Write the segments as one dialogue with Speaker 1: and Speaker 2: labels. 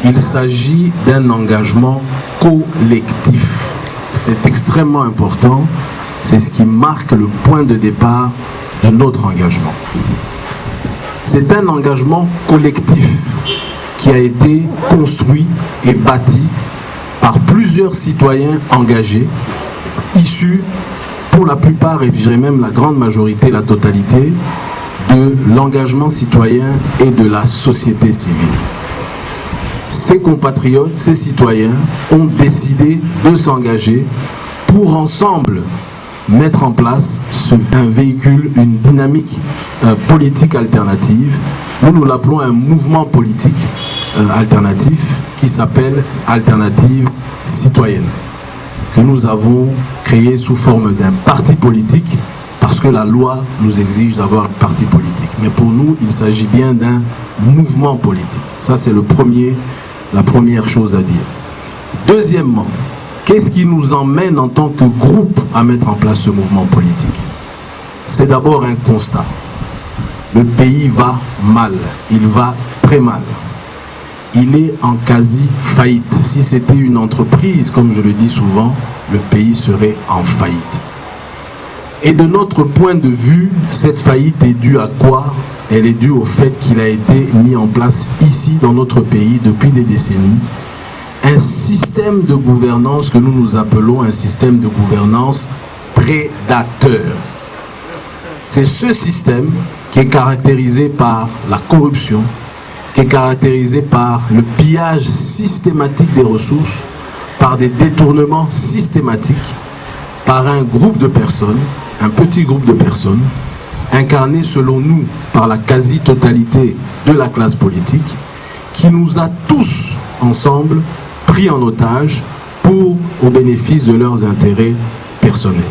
Speaker 1: il s'agit d'un engagement collectif. C'est extrêmement important, c'est ce qui marque le point de départ de notre engagement. C'est un engagement collectif qui a été construit et bâti par plusieurs citoyens engagés, issus pour la plupart, et je dirais même la grande majorité, la totalité, de l'engagement citoyen et de la société civile. Ces compatriotes, ces citoyens ont décidé de s'engager pour ensemble mettre en place un véhicule, une dynamique politique alternative. Nous l'appelons un mouvement politique alternatif qui s'appelle Alternative Citoyenne, que nous avons créé sous forme d'un parti politique parce que la loi nous exige d'avoir un parti politique. Mais pour nous, il s'agit bien d'un mouvement politique. Ça, c'est la première chose à dire. Deuxièmement, qu'est-ce qui nous emmène en tant que groupe à mettre en place ce mouvement politique? C'est d'abord un constat. Le pays va mal, il va très mal. Il est en quasi-faillite. Si c'était une entreprise, comme je le dis souvent, le pays serait en faillite. Et de notre point de vue, cette faillite est due à quoi? Elle est due au fait qu'il a été mis en place ici, dans notre pays, depuis des décennies, un système de gouvernance que nous appelons un système de gouvernance prédateur. C'est ce système qui est caractérisé par la corruption, qui est caractérisé par le pillage systématique des ressources, par des détournements systématiques, par un groupe de personnes, un petit groupe de personnes, incarné selon nous par la quasi-totalité de la classe politique, qui nous a tous ensemble pris en otage au bénéfice de leurs intérêts personnels.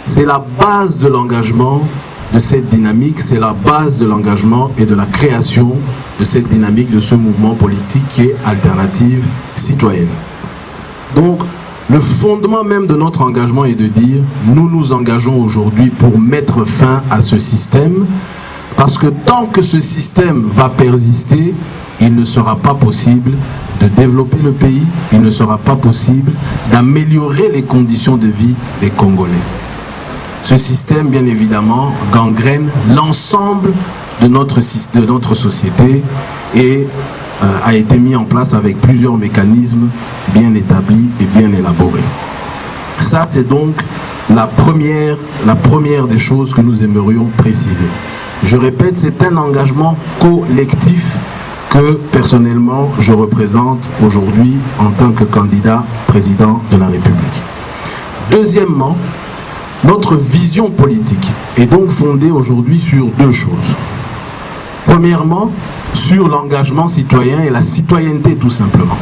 Speaker 1: C'est la base de l'engagement de cette dynamique, c'est la base de l'engagement et de la création de cette dynamique, de ce mouvement politique qui est Alternative Citoyenne. Donc, le fondement même de notre engagement est de dire, nous nous engageons aujourd'hui pour mettre fin à ce système, parce que tant que ce système va persister, il ne sera pas possible de développer le pays, il ne sera pas possible d'améliorer les conditions de vie des Congolais. Ce système, bien évidemment, gangrène l'ensemble de notre société et a été mis en place avec plusieurs mécanismes bien établis et bien élaborés. Ça, c'est donc la première des choses que nous aimerions préciser. Je répète, c'est un engagement collectif que personnellement je représente aujourd'hui en tant que candidat président de la République. Deuxièmement, notre vision politique est donc fondée aujourd'hui sur deux choses. Premièrement, sur l'engagement citoyen et la citoyenneté tout simplement.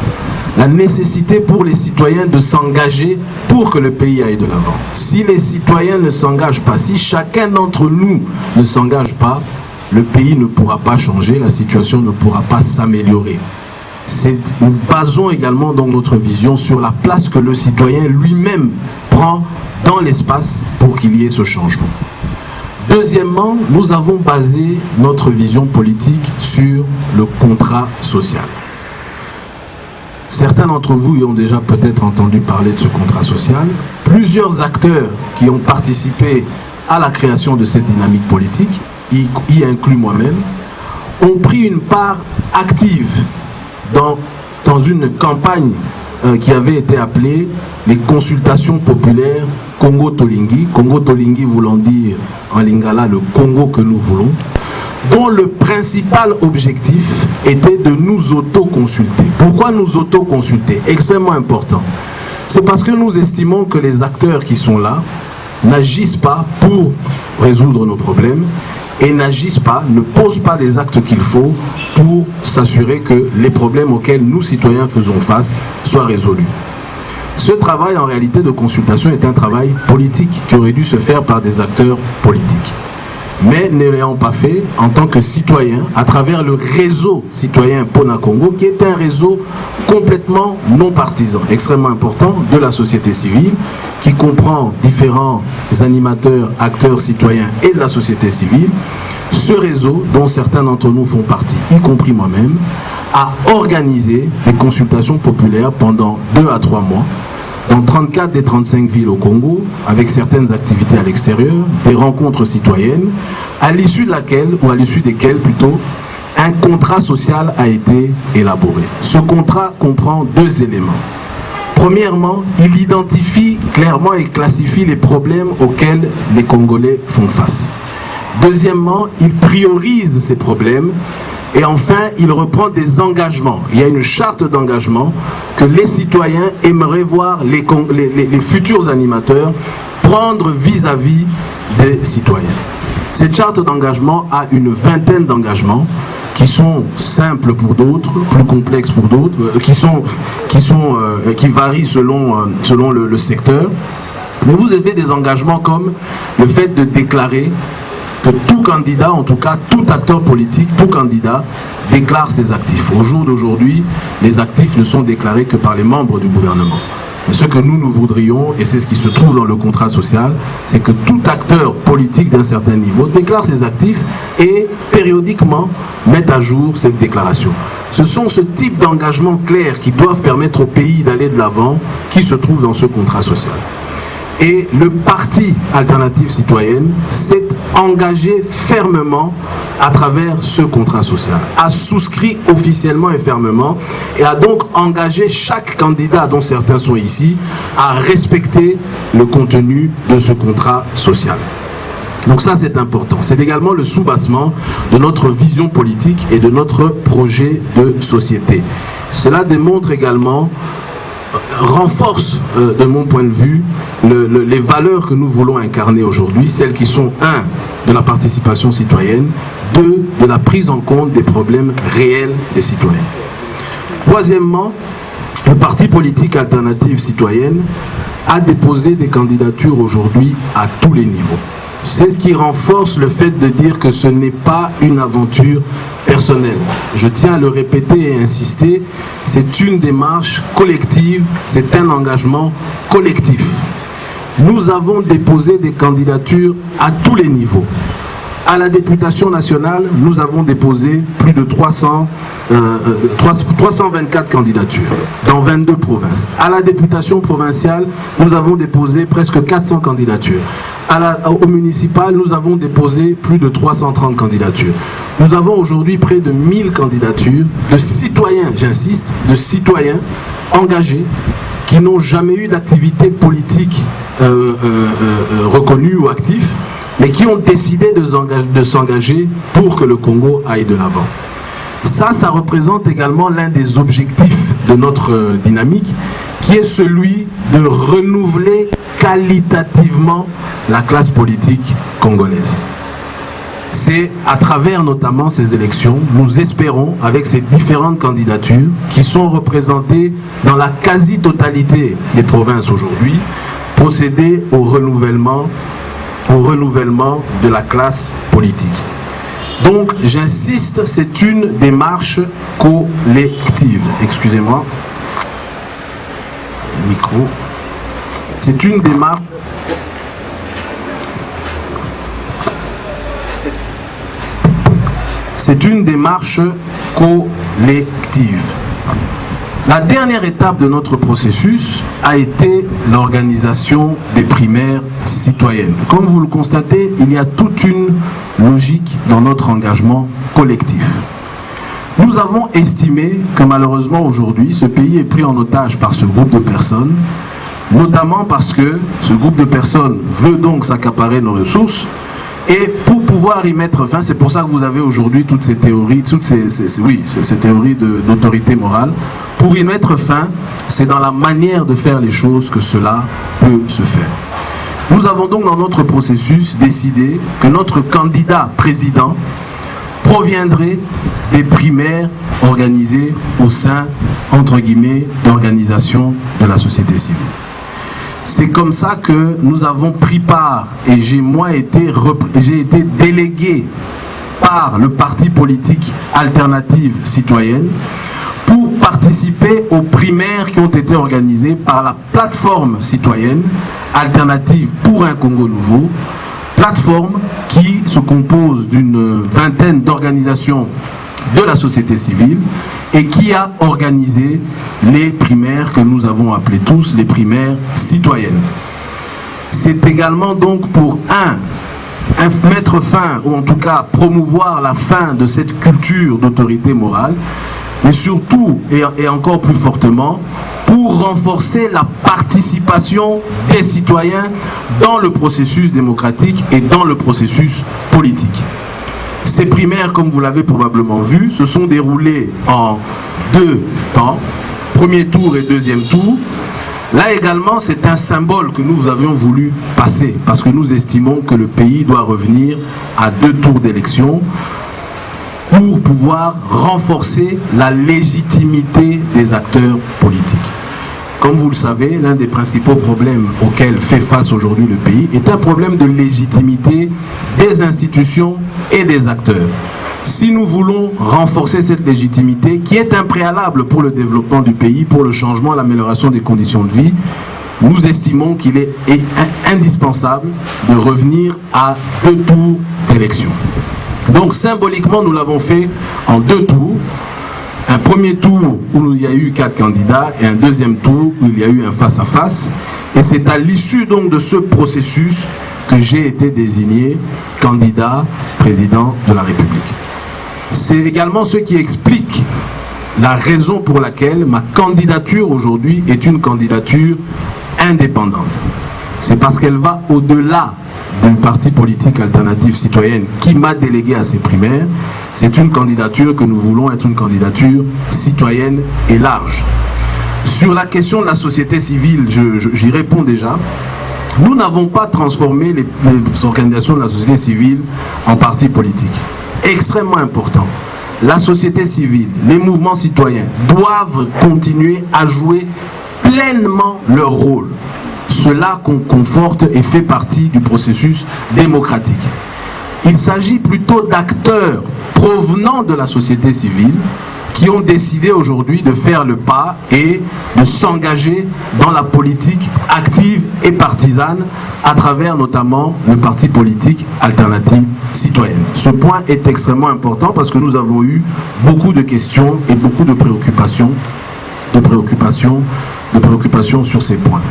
Speaker 1: La nécessité pour les citoyens de s'engager pour que le pays aille de l'avant. Si les citoyens ne s'engagent pas, si chacun d'entre nous ne s'engage pas, le pays ne pourra pas changer, la situation ne pourra pas s'améliorer. Nous basons également donc notre vision sur la place que le citoyen lui-même prend dans l'espace pour qu'il y ait ce changement. Deuxièmement, nous avons basé notre vision politique sur le contrat social. Certains d'entre vous y ont déjà peut-être entendu parler de ce contrat social. Plusieurs acteurs qui ont participé à la création de cette dynamique politique, y inclus moi-même, ont pris une part active dans une campagne qui avait été appelée les consultations populaires Congo Tolingi. Congo Tolingi voulant dire en lingala le Congo que nous voulons, dont le principal objectif était de nous auto-consulter. Pourquoi nous auto-consulter? Extrêmement important. C'est parce que nous estimons que les acteurs qui sont là n'agissent pas pour résoudre nos problèmes et n'agissent pas, ne posent pas les actes qu'il faut pour s'assurer que les problèmes auxquels nous, citoyens, faisons face soient résolus. Ce travail, en réalité, de consultation est un travail politique qui aurait dû se faire par des acteurs politiques. Mais ne l'ayant pas fait, en tant que citoyen, à travers le réseau citoyen Pona Congo, qui est un réseau complètement non partisan, extrêmement important, de la société civile, qui comprend différents animateurs, acteurs citoyens et de la société civile. Ce réseau, dont certains d'entre nous font partie, y compris moi-même, a organisé des consultations populaires pendant 2 à 3 mois dans 34 des 35 villes au Congo, avec certaines activités à l'extérieur, des rencontres citoyennes, à l'issue de laquelle, ou à l'issue desquelles plutôt, un contrat social a été élaboré. Ce contrat comprend 2 éléments. Premièrement, il identifie clairement et classifie les problèmes auxquels les Congolais font face. Deuxièmement, il priorise ces problèmes. Et enfin, il reprend des engagements. Il y a une charte d'engagement que les citoyens aimeraient voir les futurs animateurs prendre vis-à-vis des citoyens. Cette charte d'engagement a une vingtaine d'engagements qui sont simples pour d'autres, plus complexes pour d'autres, qui varient selon le secteur. Mais vous avez des engagements comme le fait de déclarer que tout candidat, en tout cas tout acteur politique, tout candidat, déclare ses actifs. Au jour d'aujourd'hui, les actifs ne sont déclarés que par les membres du gouvernement. Mais ce que nous voudrions, et c'est ce qui se trouve dans le contrat social, c'est que tout acteur politique d'un certain niveau déclare ses actifs et périodiquement mette à jour cette déclaration. Ce sont ce type d'engagements clairs qui doivent permettre au pays d'aller de l'avant qui se trouve dans ce contrat social. Et le parti Alternative Citoyenne s'est engagé fermement à travers ce contrat social, a souscrit officiellement et fermement et a donc engagé chaque candidat, dont certains sont ici, à respecter le contenu de ce contrat social. Donc ça c'est important. C'est également le soubassement de notre vision politique et de notre projet de société. Cela démontre également, renforce de mon point de vue les valeurs que nous voulons incarner aujourd'hui, celles qui sont 1, de la participation citoyenne, 2, de la prise en compte des problèmes réels des citoyens. Troisièmement, le parti politique Alternative Citoyenne a déposé des candidatures aujourd'hui à tous les niveaux. C'est ce qui renforce le fait de dire que ce n'est pas une aventure personnelle. Je tiens à le répéter et insister, c'est une démarche collective, c'est un engagement collectif. Nous avons déposé des candidatures à tous les niveaux. À la députation nationale, nous avons déposé plus de 324 candidatures dans 22 provinces. À la députation provinciale, nous avons déposé presque 400 candidatures. Au municipal, nous avons déposé plus de 330 candidatures. Nous avons aujourd'hui près de 1000 candidatures de citoyens, j'insiste, de citoyens engagés qui n'ont jamais eu d'activité politique reconnue ou active, mais qui ont décidé de s'engager pour que le Congo aille de l'avant. Ça représente également l'un des objectifs de notre dynamique, qui est celui de renouveler qualitativement la classe politique congolaise. C'est à travers notamment ces élections, nous espérons, avec ces différentes candidatures, qui sont représentées dans la quasi-totalité des provinces aujourd'hui, procéder au renouvellement de la classe politique. Donc, j'insiste, c'est une démarche collective. Excusez-moi. Micro. C'est une démarche. C'est une démarche collective. La dernière étape de notre processus a été l'organisation des primaires citoyennes. Comme vous le constatez, il y a toute une logique dans notre engagement collectif. Nous avons estimé que malheureusement aujourd'hui, ce pays est pris en otage par ce groupe de personnes, notamment parce que ce groupe de personnes veut donc s'accaparer nos ressources. Et pour pouvoir y mettre fin, c'est pour ça que vous avez aujourd'hui toutes ces théories, ces théories d'autorité morale. Pour y mettre fin, c'est dans la manière de faire les choses que cela peut se faire. Nous avons donc dans notre processus décidé que notre candidat président proviendrait des primaires organisées au sein, entre guillemets, d'organisations de la société civile. C'est comme ça que nous avons pris part, et j'ai été délégué par le parti politique Alternative Citoyenne pour participer aux primaires qui ont été organisées par la plateforme citoyenne Alternative pour un Congo nouveau, plateforme qui se compose d'une vingtaine d'organisations de la société civile et qui a organisé les primaires que nous avons appelées tous les primaires citoyennes. C'est également donc pour mettre fin, ou en tout cas promouvoir la fin de cette culture d'autorité morale, mais surtout, et encore plus fortement, pour renforcer la participation des citoyens dans le processus démocratique et dans le processus politique. Ces primaires, comme vous l'avez probablement vu, se sont déroulées en 2 temps, premier tour et deuxième tour. Là également, c'est un symbole que nous avions voulu passer, parce que nous estimons que le pays doit revenir à 2 tours d'élection pour pouvoir renforcer la légitimité des acteurs politiques. Comme vous le savez, l'un des principaux problèmes auxquels fait face aujourd'hui le pays est un problème de légitimité des institutions et des acteurs. Si nous voulons renforcer cette légitimité, qui est un préalable pour le développement du pays, pour le changement, l'amélioration des conditions de vie, nous estimons qu'il est indispensable de revenir à 2 tours d'élection. Donc symboliquement, nous l'avons fait en 2 tours. Un premier tour où il y a eu 4 candidats et un deuxième tour où il y a eu un face-à-face. Et c'est à l'issue donc de ce processus que j'ai été désigné candidat président de la République. C'est également ce qui explique la raison pour laquelle ma candidature aujourd'hui est une candidature indépendante. C'est parce qu'elle va au-delà du parti politique Alternative Citoyenne qui m'a délégué à ces primaires. C'est une candidature que nous voulons être une candidature citoyenne et large. Sur la question de la société civile, j'y réponds déjà. Nous n'avons pas transformé les organisations de la société civile en partis politiques. Extrêmement important. La société civile, les mouvements citoyens doivent continuer à jouer pleinement leur rôle. Cela conforte et fait partie du processus démocratique. Il s'agit plutôt d'acteurs provenant de la société civile qui ont décidé aujourd'hui de faire le pas et de s'engager dans la politique active et partisane à travers notamment le parti politique Alternative Citoyenne. Ce point est extrêmement important parce que nous avons eu beaucoup de questions et beaucoup de préoccupations sur ces points.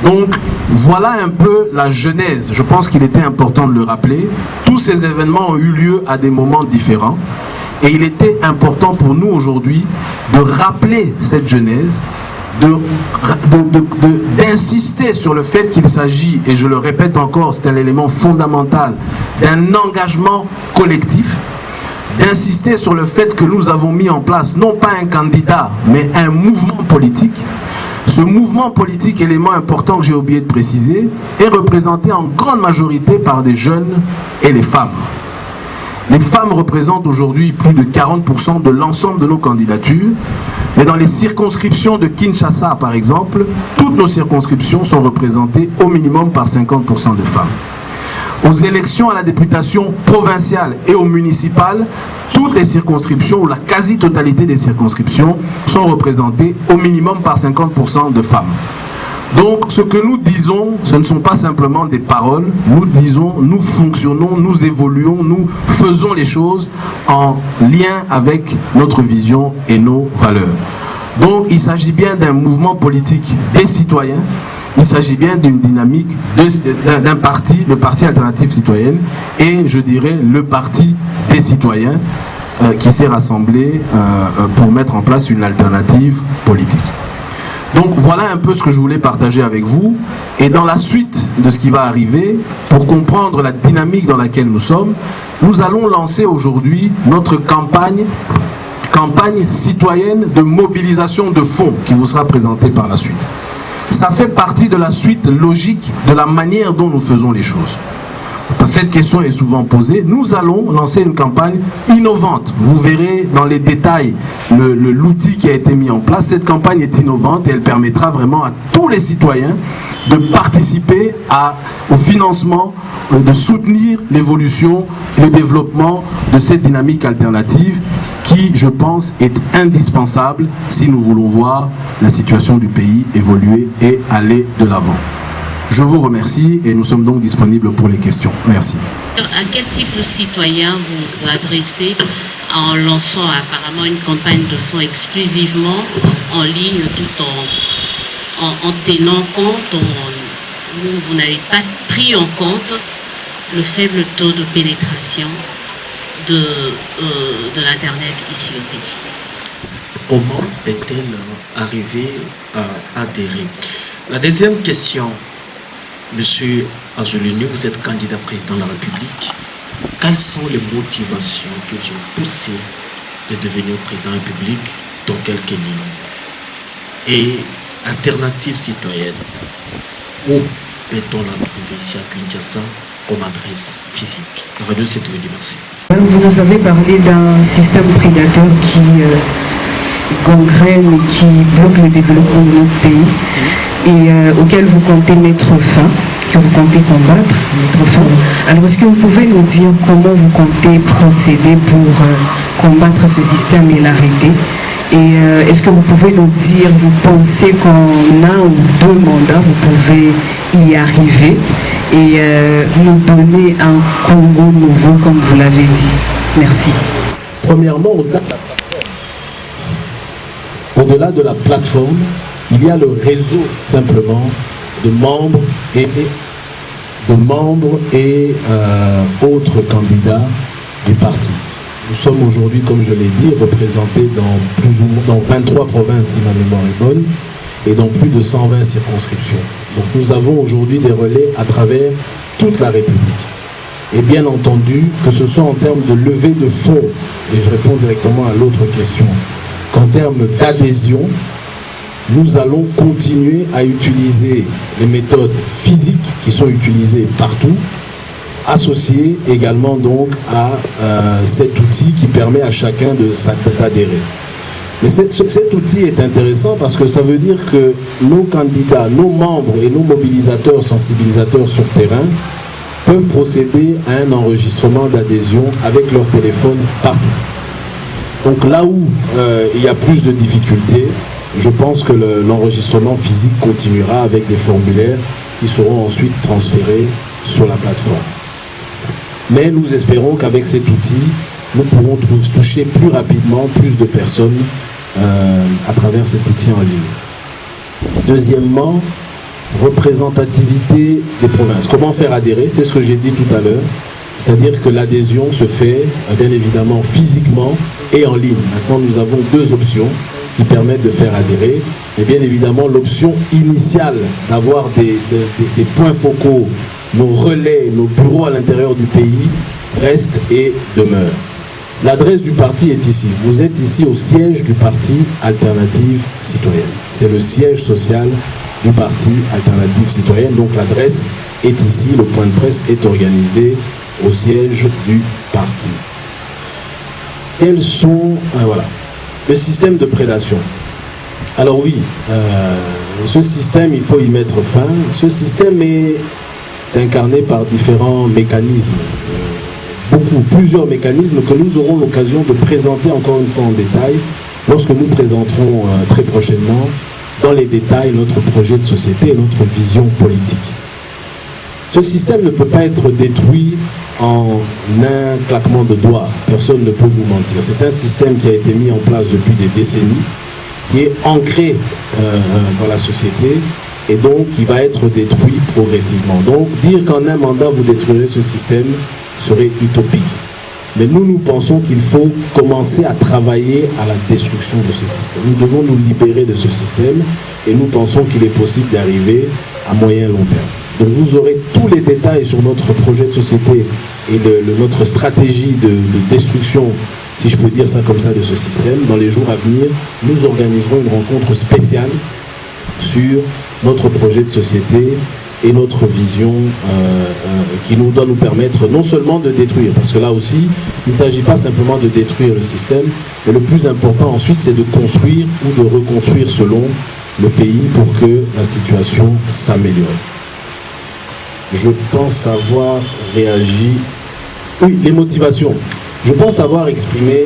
Speaker 1: Donc, voilà un peu la genèse. Je pense qu'il était important de le rappeler. Tous ces événements ont eu lieu à des moments différents. Et il était important pour nous aujourd'hui de rappeler cette genèse, d'insister sur le fait qu'il s'agit, et je le répète encore, c'est un élément fondamental, d'un engagement collectif, d'insister sur le fait que nous avons mis en place, non pas un candidat, mais un mouvement politique. Ce mouvement politique, élément important que j'ai oublié de préciser, est représenté en grande majorité par des jeunes et les femmes. Les femmes représentent aujourd'hui plus de 40% de l'ensemble de nos candidatures, mais dans les circonscriptions de Kinshasa, par exemple, toutes nos circonscriptions sont représentées au minimum par 50% de femmes. Aux élections à la députation provinciale et aux municipales, toutes les circonscriptions, ou la quasi-totalité des circonscriptions, sont représentées au minimum par 50% de femmes. Donc, ce que nous disons, ce ne sont pas simplement des paroles. Nous disons, nous fonctionnons, nous évoluons, nous faisons les choses en lien avec notre vision et nos valeurs. Donc, il s'agit bien d'un mouvement politique des citoyens. Il s'agit bien d'une dynamique d'un parti, le Parti Alternative Citoyenne, et je dirais le Parti des citoyens qui s'est rassemblé pour mettre en place une alternative politique. Donc voilà un peu ce que je voulais partager avec vous. Et dans la suite de ce qui va arriver, pour comprendre la dynamique dans laquelle nous sommes, nous allons lancer aujourd'hui notre campagne citoyenne de mobilisation de fonds qui vous sera présentée par la suite. Ça fait partie de la suite logique de la manière dont nous faisons les choses. Cette question est souvent posée. Nous allons lancer une campagne innovante. Vous verrez dans les détails l'outil qui a été mis en place. Cette campagne est innovante et elle permettra vraiment à tous les citoyens de participer au financement, de soutenir l'évolution et le développement de cette dynamique alternative qui, je pense, est indispensable si nous voulons voir la situation du pays évoluer et aller de l'avant. Je vous remercie et nous sommes donc disponibles pour les questions. Merci.
Speaker 2: À quel type de citoyen vous adressez en lançant apparemment une campagne de fonds exclusivement en ligne tout en tenant compte, vous n'avez pas pris en compte le faible taux de pénétration de l'Internet ici au pays?
Speaker 3: Comment peut-elle arriver à adhérer? La deuxième question, Monsieur Angelini, vous êtes candidat président de la République. Quelles sont les motivations qui vous ont poussé de devenir président de la République, dans quelques lignes? Et alternative citoyenne, où peut-on la trouver ici à Kinshasa comme adresse physique? La radio s'est venue, merci.
Speaker 4: Vous nous avez parlé d'un système prédateur qui gangrène et qui bloque le développement de notre pays et auquel vous comptez mettre fin, que vous comptez combattre, mettre fin. Alors est-ce que vous pouvez nous dire comment vous comptez procéder pour combattre ce système et l'arrêter? Et est-ce que vous pouvez nous dire, vous pensez qu'en 1 ou 2 mandats, vous pouvez y arriver et nous donner un Congo nouveau, comme vous l'avez dit? Merci.
Speaker 1: Premièrement, au-delà de la plateforme, il y a le réseau simplement de membres et autres candidats du parti. Nous sommes aujourd'hui, comme je l'ai dit, représentés dans 23 provinces, si ma mémoire est bonne, et dans plus de 120 circonscriptions. Donc nous avons aujourd'hui des relais à travers toute la République. Et bien entendu, que ce soit en termes de levée de fonds, et je réponds directement à l'autre question, qu'en termes d'adhésion, nous allons continuer à utiliser les méthodes physiques qui sont utilisées partout, associées également donc à cet outil qui permet à chacun d'adhérer. Mais cet outil est intéressant parce que ça veut dire que nos candidats, nos membres et nos mobilisateurs, sensibilisateurs sur terrain peuvent procéder à un enregistrement d'adhésion avec leur téléphone partout. Donc là où il y a plus de difficultés, je pense que l'enregistrement physique continuera avec des formulaires qui seront ensuite transférés sur la plateforme. Mais nous espérons qu'avec cet outil, nous pourrons toucher plus rapidement plus de personnes à travers cet outil en ligne. Deuxièmement, représentativité des provinces. Comment faire adhérer? C'est ce que j'ai dit tout à l'heure. C'est-à-dire que l'adhésion se fait bien évidemment physiquement et en ligne. Maintenant, nous avons 2 options qui permettent de faire adhérer. Mais bien évidemment, l'option initiale d'avoir des points focaux, nos relais, nos bureaux à l'intérieur du pays reste et demeure. L'adresse du parti est ici. Vous êtes ici au siège du parti Alternative Citoyenne. C'est le siège social du parti Alternative Citoyenne. Donc l'adresse est ici. Le point de presse est organisé au siège du parti. Quels sont... voilà. Le système de prédation. Alors oui, ce système, il faut y mettre fin. Ce système est incarné par différents mécanismes. Plusieurs mécanismes que nous aurons l'occasion de présenter encore une fois en détail lorsque nous présenterons très prochainement dans les détails notre projet de société et notre vision politique. Ce système ne peut pas être détruit en un claquement de doigts. Personne ne peut vous mentir. C'est un système qui a été mis en place depuis des décennies, qui est ancré dans la société et donc qui va être détruit progressivement. Donc dire qu'en un mandat vous détruirez ce système serait utopique. Mais nous pensons qu'il faut commencer à travailler à la destruction de ce système. Nous devons nous libérer de ce système et nous pensons qu'il est possible d'arriver à moyen et long terme. Donc vous aurez tous les détails sur notre projet de société et notre stratégie de destruction, si je peux dire ça comme ça, de ce système. Dans les jours à venir, nous organiserons une rencontre spéciale sur notre projet de société et notre vision qui doit nous permettre non seulement de détruire, parce que là aussi, il ne s'agit pas simplement de détruire le système, mais le plus important ensuite, c'est de construire ou de reconstruire selon le pays pour que la situation s'améliore. Je pense avoir réagi... Oui, les motivations. Je pense avoir exprimé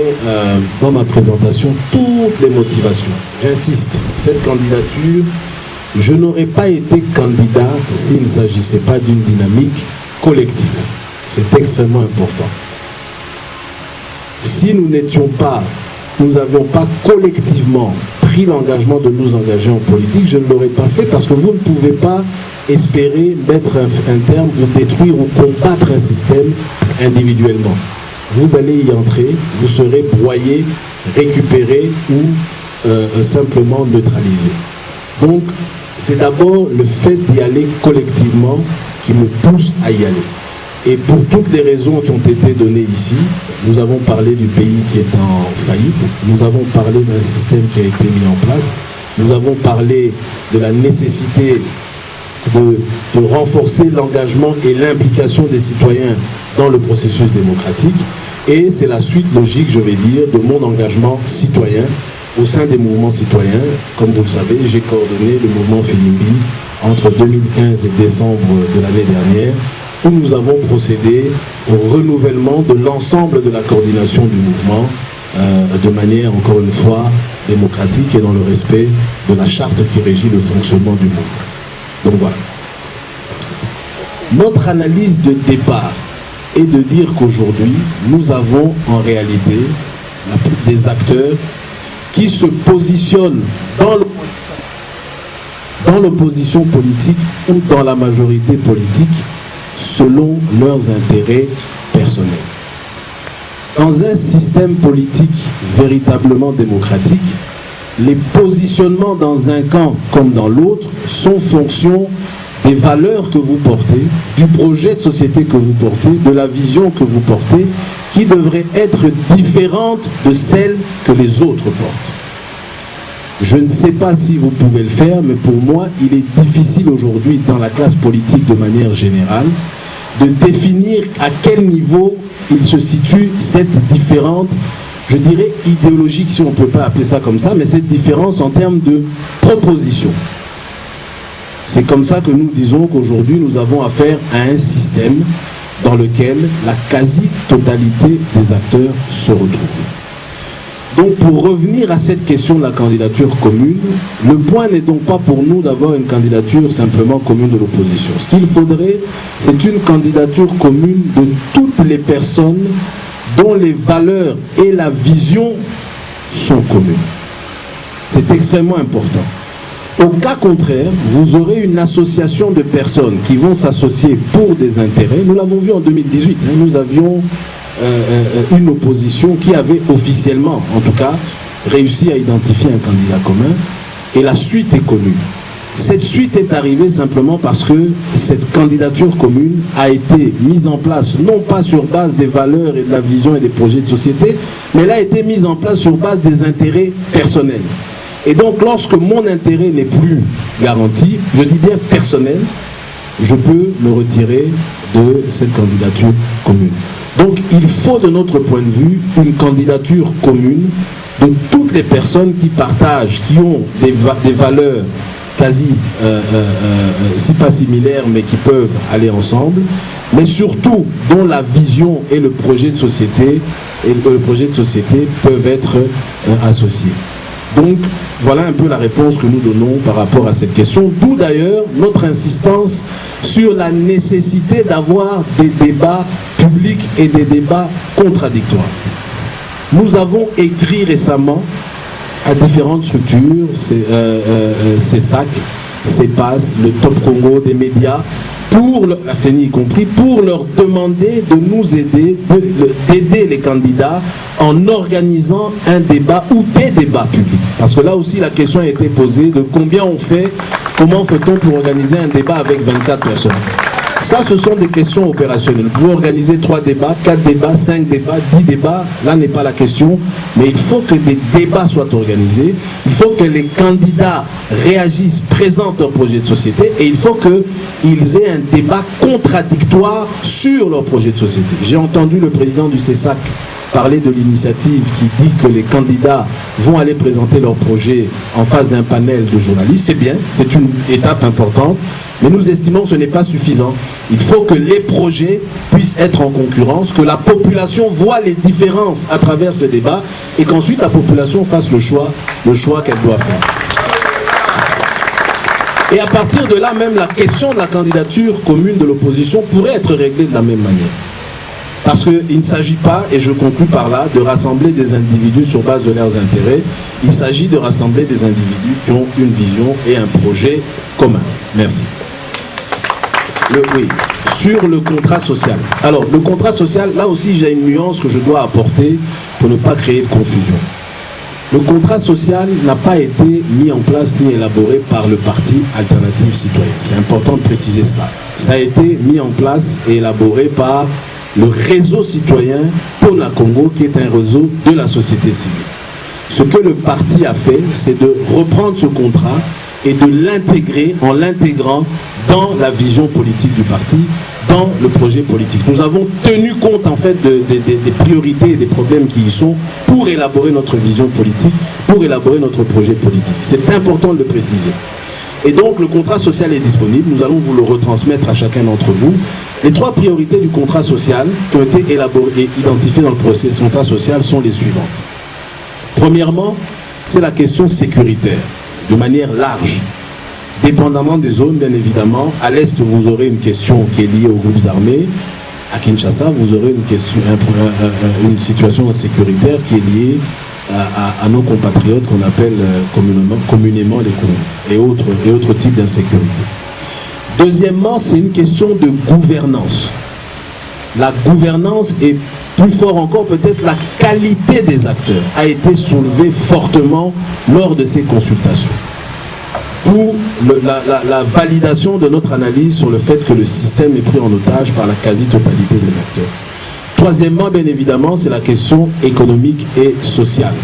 Speaker 1: dans ma présentation toutes les motivations. J'insiste, cette candidature Je n'aurais pas été candidat s'il ne s'agissait pas d'une dynamique collective. C'est extrêmement important. Si nous n'avions pas collectivement pris l'engagement de nous engager en politique, je ne l'aurais pas fait parce que vous ne pouvez pas espérer mettre un terme ou détruire ou combattre un système individuellement. Vous allez y entrer, vous serez broyé, récupéré ou simplement neutralisé. Donc, c'est d'abord le fait d'y aller collectivement qui me pousse à y aller. Et pour toutes les raisons qui ont été données ici, nous avons parlé du pays qui est en faillite, nous avons parlé d'un système qui a été mis en place, nous avons parlé de la nécessité de renforcer l'engagement et l'implication des citoyens dans le processus démocratique. Et c'est la suite logique, je vais dire, de mon engagement citoyen au sein des mouvements citoyens. Comme vous le savez, j'ai coordonné le mouvement Filimbi entre 2015 et décembre de l'année dernière, où nous avons procédé au renouvellement de l'ensemble de la coordination du mouvement de manière, encore une fois, démocratique et dans le respect de la charte qui régit le fonctionnement du mouvement. Donc voilà. Notre analyse de départ est de dire qu'aujourd'hui, nous avons en réalité des acteurs qui se positionnent dans l'opposition politique ou dans la majorité politique selon leurs intérêts personnels. Dans un système politique véritablement démocratique, les positionnements dans un camp comme dans l'autre sont fonction des valeurs que vous portez, du projet de société que vous portez, de la vision que vous portez, qui devrait être différente de celle que les autres portent. Je ne sais pas si vous pouvez le faire, mais pour moi, il est difficile aujourd'hui, dans la classe politique de manière générale, de définir à quel niveau il se situe cette différente, je dirais idéologique, si on ne peut pas appeler ça comme ça, mais cette différence en termes de proposition. C'est comme ça que nous disons qu'aujourd'hui, nous avons affaire à un système dans lequel la quasi-totalité des acteurs se retrouvent. Donc, pour revenir à cette question de la candidature commune, le point n'est donc pas pour nous d'avoir une candidature simplement commune de l'opposition. Ce qu'il faudrait, c'est une candidature commune de toutes les personnes dont les valeurs et la vision sont communes. C'est extrêmement important. Au cas contraire, vous aurez une association de personnes qui vont s'associer pour des intérêts. Nous l'avons vu en 2018, nous avions une opposition qui avait officiellement, en tout cas, réussi à identifier un candidat commun, et la suite est connue. Cette suite est arrivée simplement parce que cette candidature commune a été mise en place, non pas sur base des valeurs et de la vision et des projets de société, mais elle a été mise en place sur base des intérêts personnels. Et donc, lorsque mon intérêt n'est plus garanti, je dis bien personnel, je peux me retirer de cette candidature commune. Donc, il faut, de notre point de vue, une candidature commune de toutes les personnes qui partagent, qui ont des valeurs quasi, si pas similaires, mais qui peuvent aller ensemble, mais surtout dont la vision et le projet de société peuvent être associés. Donc, voilà un peu la réponse que nous donnons par rapport à cette question, d'où d'ailleurs notre insistance sur la nécessité d'avoir des débats publics et des débats contradictoires. Nous avons écrit récemment à différentes structures, CESAC, CEPAS, le Top Congo, des médias, la CENI y compris, pour leur demander de nous aider, d'aider les candidats en organisant un débat ou des débats publics. Parce que là aussi, la question a été posée de combien on fait, comment fait-on pour organiser un débat avec 24 personnes. Ça, ce sont des questions opérationnelles. Vous organisez 3 débats, 4 débats, 5 débats, 10 débats, là n'est pas la question, mais il faut que des débats soient organisés, il faut que les candidats réagissent, présentent leur projet de société, et il faut qu'ils aient un débat contradictoire sur leur projet de société. J'ai entendu le président du CESAC parler de l'initiative qui dit que les candidats vont aller présenter leur projet en face d'un panel de journalistes. C'est bien, c'est une étape importante, mais nous estimons que ce n'est pas suffisant. Il faut que les projets puissent être en concurrence, que la population voit les différences à travers ce débat et qu'ensuite la population fasse le choix qu'elle doit faire. Et à partir de là, même la question de la candidature commune de l'opposition pourrait être réglée de la même manière. Parce qu'il ne s'agit pas, et je conclus par là, de rassembler des individus sur base de leurs intérêts. Il s'agit de rassembler des individus qui ont une vision et un projet commun. Merci. Oui, sur le contrat social. Alors, le contrat social, là aussi, j'ai une nuance que je dois apporter pour ne pas créer de confusion. Le contrat social n'a pas été mis en place ni élaboré par le parti Alternative Citoyenne. C'est important de préciser cela. Ça a été mis en place et élaboré par le réseau citoyen Pona Congo, qui est un réseau de la société civile. Ce que le parti a fait, c'est de reprendre ce contrat et de l'intégrer en l'intégrant dans la vision politique du parti, dans le projet politique. Nous avons tenu compte en fait des priorités et des problèmes qui y sont pour élaborer notre vision politique, pour élaborer notre projet politique. C'est important de le préciser. Et donc le contrat social est disponible, nous allons vous le retransmettre à chacun d'entre vous. Les 3 priorités du contrat social qui ont été élaborées et identifiées dans le processus contrat social sont les suivantes. Premièrement, c'est la question sécuritaire, de manière large. Dépendamment des zones, bien évidemment, à l'Est, vous aurez une question qui est liée aux groupes armés. À Kinshasa, vous aurez une situation sécuritaire qui est liée à nos compatriotes qu'on appelle communément les Kourouns et autres types d'insécurité. Deuxièmement, c'est une question de gouvernance. La gouvernance et plus fort encore, peut-être la qualité des acteurs a été soulevée fortement lors de ces consultations. Pour la validation de notre analyse sur le fait que le système est pris en otage par la quasi-totalité des acteurs. Troisièmement, bien évidemment, c'est la question économique et sociale.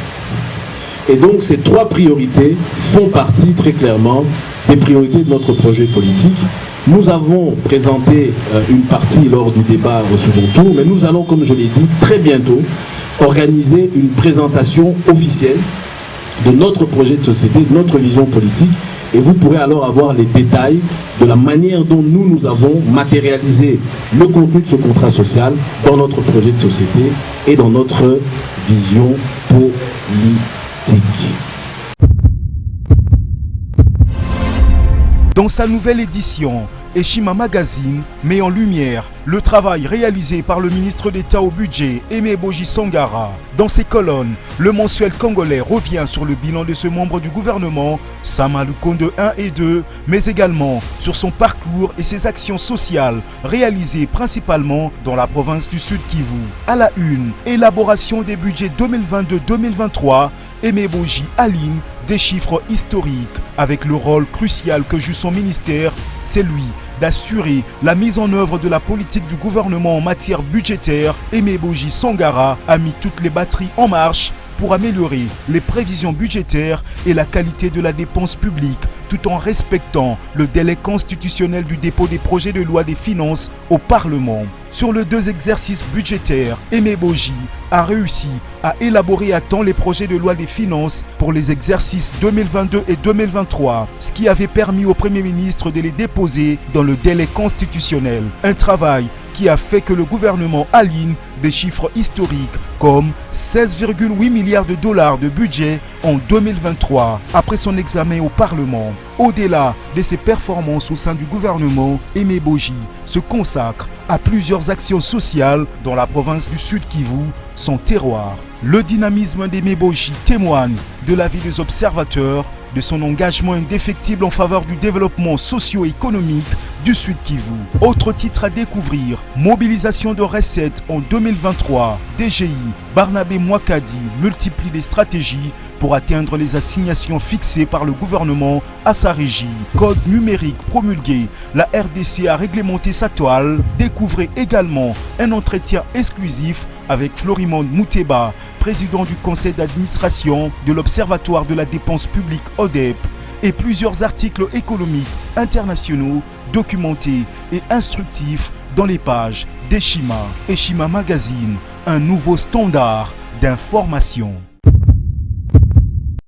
Speaker 1: Et donc, ces 3 priorités font partie très clairement des priorités de notre projet politique. Nous avons présenté une partie lors du débat au second tour, mais nous allons, comme je l'ai dit, très bientôt organiser une présentation officielle de notre projet de société, de notre vision politique, et vous pourrez alors avoir les détails de la manière dont nous avons matérialisé le contenu de ce contrat social dans notre projet de société et dans notre vision politique.
Speaker 5: Dans sa nouvelle édition, Eshima Magazine met en lumière le travail réalisé par le ministre d'État au budget, Aimé Boji Sangara. Dans ses colonnes, le mensuel congolais revient sur le bilan de ce membre du gouvernement, Sama Lukonde 1 et 2, mais également sur son parcours et ses actions sociales réalisées principalement dans la province du Sud Kivu. À la une, élaboration des budgets 2022-2023, Aimé Boji aligne des chiffres historiques avec le rôle crucial que joue son ministère, c'est lui d'assurer la mise en œuvre de la politique du gouvernement en matière budgétaire. Aimé Boji Sangara a mis toutes les batteries en marche pour améliorer les prévisions budgétaires et la qualité de la dépense publique, tout en respectant le délai constitutionnel du dépôt des projets de loi des finances au Parlement. Sur les 2 exercices budgétaires, Aimé Boji a réussi à élaborer à temps les projets de loi des finances pour les exercices 2022 et 2023, ce qui avait permis au Premier ministre de les déposer dans le délai constitutionnel. Un travail qui a fait que le gouvernement aligne des chiffres historiques comme 16,8 milliards de dollars de budget en 2023 après son examen au Parlement. Au-delà de ses performances au sein du gouvernement, Aimé Boji se consacre à plusieurs actions sociales dans la province du Sud Kivu, son terroir. Le dynamisme d'Aimé Boji témoigne de l'avis des observateurs de son engagement indéfectible en faveur du développement socio-économique du Sud Kivu. Autre titre à découvrir, mobilisation de recettes en 2023. DGI, Barnabé Mwakadi multiplie les stratégies pour atteindre les assignations fixées par le gouvernement à sa régie. Code numérique promulgué, la RDC a réglementé sa toile. Découvrez également un entretien exclusif avec Florimond Mouteba, président du conseil d'administration de l'Observatoire de la dépense publique ODEP, et plusieurs articles économiques internationaux documentés et instructifs dans les pages d'Eshima. Eshima Magazine, un nouveau standard d'information.